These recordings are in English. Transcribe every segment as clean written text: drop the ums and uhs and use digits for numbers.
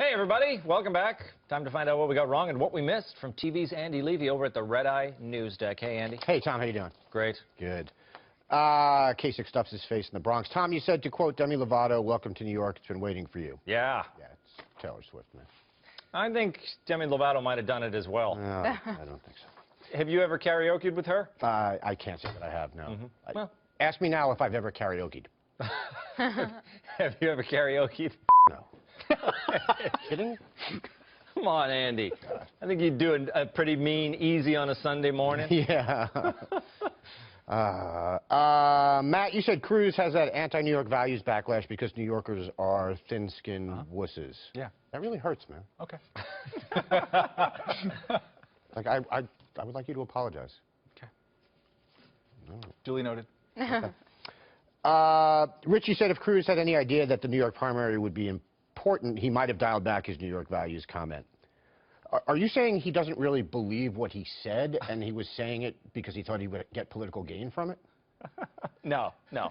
Hey, everybody. Welcome back. Time to find out what we got wrong and what we missed from TV's Andy Levy over at the Red Eye News Deck. Hey, Andy. Hey, Tom. How you doing? Great. Good. Kasich stuffs his face in the Bronx. Tom, you said, to quote Demi Lovato, "Welcome to New York. It's been waiting for you." Yeah. Yeah, it's Taylor Swift, man. I think Demi Lovato might have done it as well. No, I don't think so. Have you ever karaoke'd with her? I can't say that I have, no. Well. Ask me now if I've ever karaoke'd. Have you ever karaoke'd? No. Kidding? Come on, Andy. I think you'd do a pretty mean easy on a Sunday morning. Yeah. Matt, you said Cruz has that anti-New York values backlash because New Yorkers are thin-skinned wusses. Yeah. That really hurts, man. Okay. Like, I would like you to apologize. Okay. No. Duly noted. Okay. Richie said if Cruz had any idea that the New York primary would be important, he might have dialed back his New York values comment. Are you saying he doesn't really believe what he said and he was saying it because he thought he would get political gain from it? No. Okay.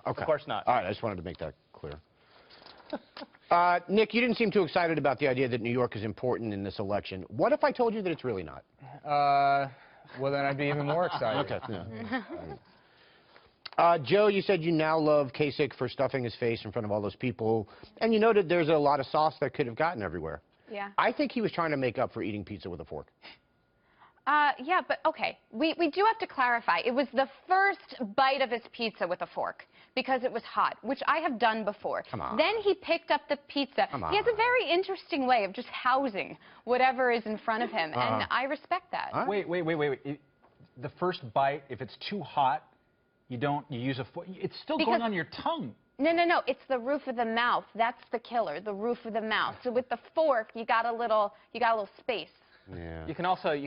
Of course not. All right, I just wanted to make that clear. Nick, you didn't seem too excited about the idea that New York is important in this election. What if I told you that it's really not? Well, then I'd be even more excited. Okay. Yeah. Joe, you said you now love Kasich for stuffing his face in front of all those people, and you noted there's a lot of sauce that could have gotten everywhere. Yeah. I think he was trying to make up for eating pizza with a fork. Yeah, but okay. We do have to clarify. It was the first bite of his pizza with a fork because it was hot, which I have done before. Come on. Then he picked up the pizza. Come on. He has a very interesting way of just housing whatever is in front of him, and I respect that. Huh? Wait. The first bite, if it's too hot, you use a fork. It's still going on your tongue. No. It's the roof of the mouth. That's the killer, the roof of the mouth. So with the fork, you got a little space. Yeah. You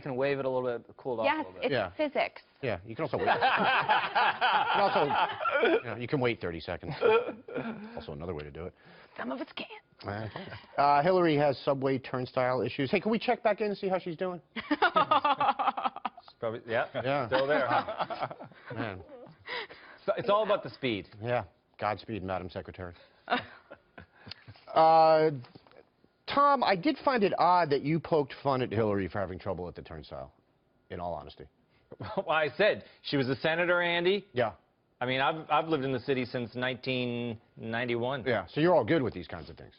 can wave it a little bit, cool it off a Yes, little bit. it's physics. Yeah, you can also wait. You can wait 30 seconds. Also another way to do it. Some of us can't. Hillary has subway turnstile issues. Hey, can we check back in and see how she's doing? Probably, yeah. Yeah. Still there, huh? Man. So it's all about the speed. Yeah. Godspeed, Madam Secretary. Tom, I did find it odd that you poked fun at Hillary for having trouble at the turnstile, in all honesty. Well, I said she was a senator, Andy. Yeah. I mean, I've lived in the city since 1991. Yeah, so you're all good with these kinds of things.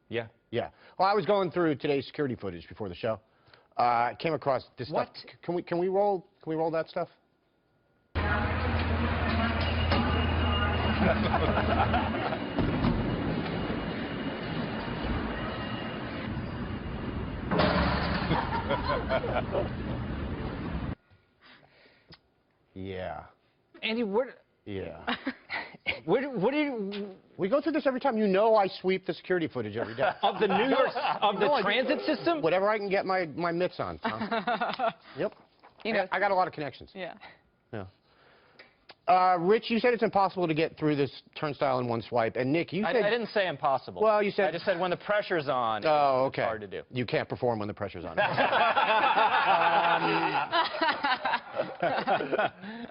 Yeah. Yeah. Well, I was going through today's security footage before the show. I came across this stuff. Can we roll that stuff? Yeah. Andy, what? Yeah. What do you? We go through this every time. You know I sweep the security footage every day. Of the New York, of the transit system? Whatever I can get my mitts on. Yep. You know, I got a lot of connections. yeah. Yeah. Rich, you said it's impossible to get through this turnstile in one swipe. And Nick, you said... I didn't say impossible. Well, you said... I just said when the pressure's on, oh, okay. It's hard to do. You can't perform when the pressure's on.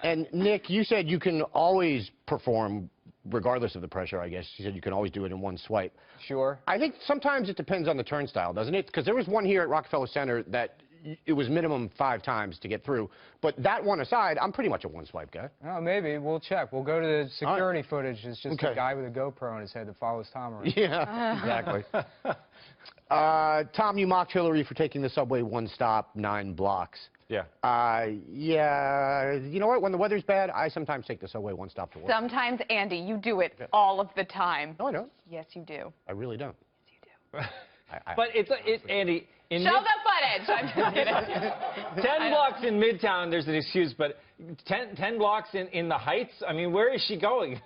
And Nick, you said you can always perform regardless of the pressure, I guess. You said you can always do it in one swipe. Sure. I think sometimes it depends on the turnstile, doesn't it? Because there was one here at Rockefeller Center that it was minimum 5 times to get through. But that one aside, I'm pretty much a one-swipe guy. Oh, maybe. We'll check. We'll go to the security footage. It's just a guy with a GoPro on his head that follows Tom around. Yeah, exactly. Tom, you mocked Hillary for taking the subway one stop, 9 blocks. Yeah. Yeah, you know what? When the weather's bad, I sometimes take the subway one stop to work. Sometimes, Andy, you do it all of the time. No, I don't. Yes, you do. I really don't. Yes, you do. But it's Andy. Show the footage. I'm just kidding. 10 blocks in Midtown, there's an excuse, but 10 blocks in the Heights. I mean, where is she going?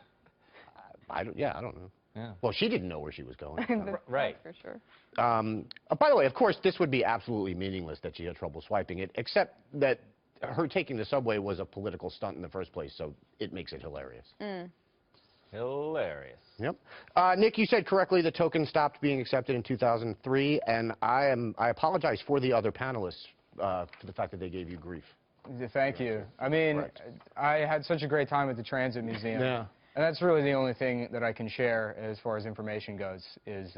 I don't know. Yeah. Well, she didn't know where she was going. Right. For sure. By the way, of course, this would be absolutely meaningless that she had trouble swiping it, except that her taking the subway was a political stunt in the first place, so it makes it hilarious. Hilarious. Yep. Nick, you said correctly the token stopped being accepted in 2003, and I apologize for the other panelists for the fact that they gave you grief. Thank you. I mean, Correct. I had such a great time at the Transit Museum. Yeah. And that's really the only thing that I can share as far as information goes is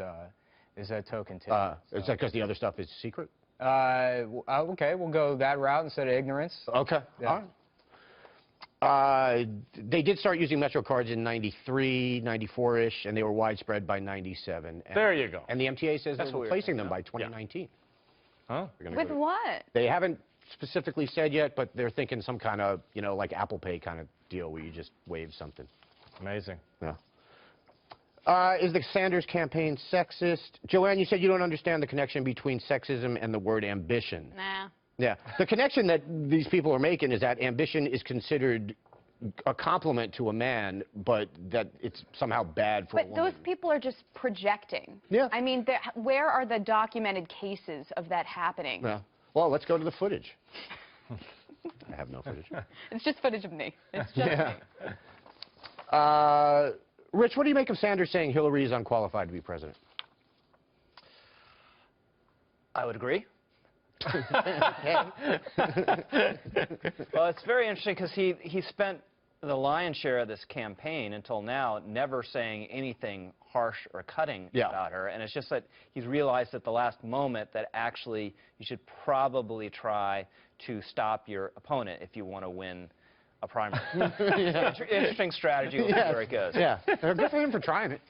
is a token tip. Is that because the other stuff is secret? Okay, we'll go that route instead of ignorance. Okay. Yeah. All right. They did start using Metro cards in 93, 94-ish, and they were widespread by 97. And, There you go. And the MTA says That's they're what we were replacing them thinking by of. 2019. Huh? With what? They haven't specifically said yet, but they're thinking some kind of, like Apple Pay kind of deal where you just wave something. Amazing. Yeah. Is the Sanders campaign sexist? Joanne, you said you don't understand the connection between sexism and the word ambition. Nah. Yeah. The connection that these people are making is that ambition is considered a compliment to a man, but that it's somehow bad for a But woman. those people are just projecting. Yeah. I mean, where are the documented cases of that happening? Yeah. Well, let's go to the footage. I have no footage. It's just footage of me. It's just me. Rich, what do you make of Sanders saying Hillary is unqualified to be president? I would agree. Okay. Well, it's very interesting because he spent the lion's share of this campaign until now never saying anything harsh or cutting about her. And it's just that he's realized at the last moment that actually you should probably try to stop your opponent if you want to win a primary. Interesting strategy. We'll see where it goes. Yeah. Good for him for trying it.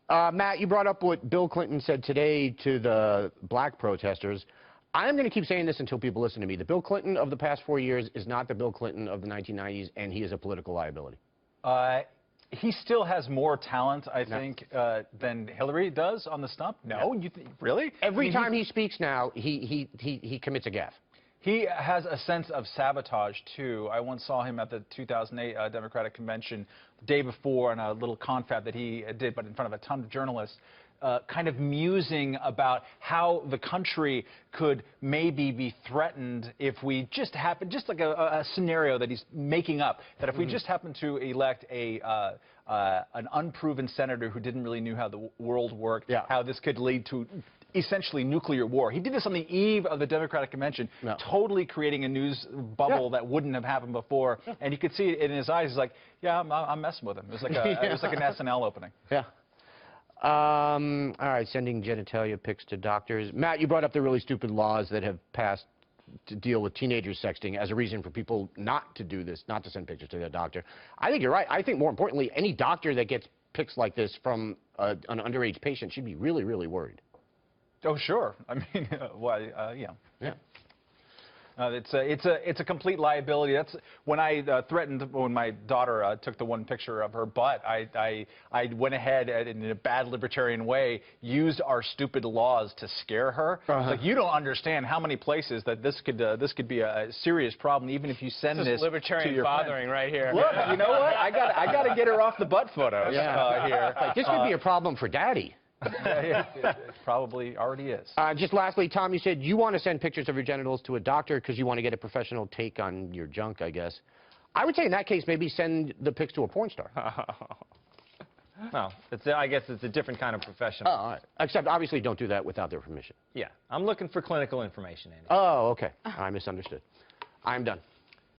Matt, you brought up what Bill Clinton said today to the black protesters. I'm going to keep saying this until people listen to me. The Bill Clinton of the past 4 years is not the Bill Clinton of the 1990s, and he is a political liability. He still has more talent, I think, than Hillary does on the stump. No, you really? Every time he speaks now, he commits a gaffe. He has a sense of sabotage, too. I once saw him at the 2008 Democratic Convention the day before on a little confab that he did, but in front of a ton of journalists, kind of musing about how the country could maybe be threatened if we just happen, just like a scenario that he's making up, that if we just happen to elect an unproven senator who didn't really know how the world worked, how this could lead to essentially nuclear war. He did this on the eve of the Democratic Convention, totally creating a news bubble that wouldn't have happened before. And you could see it in his eyes. He's like, yeah, I'm messing with him. It was like, it was like an SNL opening. Yeah. All right, sending genitalia pics to doctors. Matt, you brought up the really stupid laws that have passed to deal with teenagers sexting as a reason for people not to do this, not to send pictures to their doctor. I think you're right. I think more importantly, any doctor that gets pics like this from an underage patient should be really, really worried. Oh, sure. I mean, yeah. Yeah. It's a complete liability. That's when I threatened when my daughter took the one picture of her butt. I went ahead and, in a bad libertarian way, used our stupid laws to scare her. It's like, you don't understand how many places that this could be a serious problem, even if you send this libertarian to your fathering right here. Look, you know what? I got to get her off the butt photos here. Like, this could be a problem for Daddy. It probably already is. Just lastly, Tom, you said you want to send pictures of your genitals to a doctor because you want to get a professional take on your junk, I guess. I would say in that case, maybe send the pics to a porn star. Well, I guess it's a different kind of professional. Oh, all right. Except, obviously, don't do that without their permission. Yeah, I'm looking for clinical information, Andy. Oh, okay. I misunderstood. I'm done.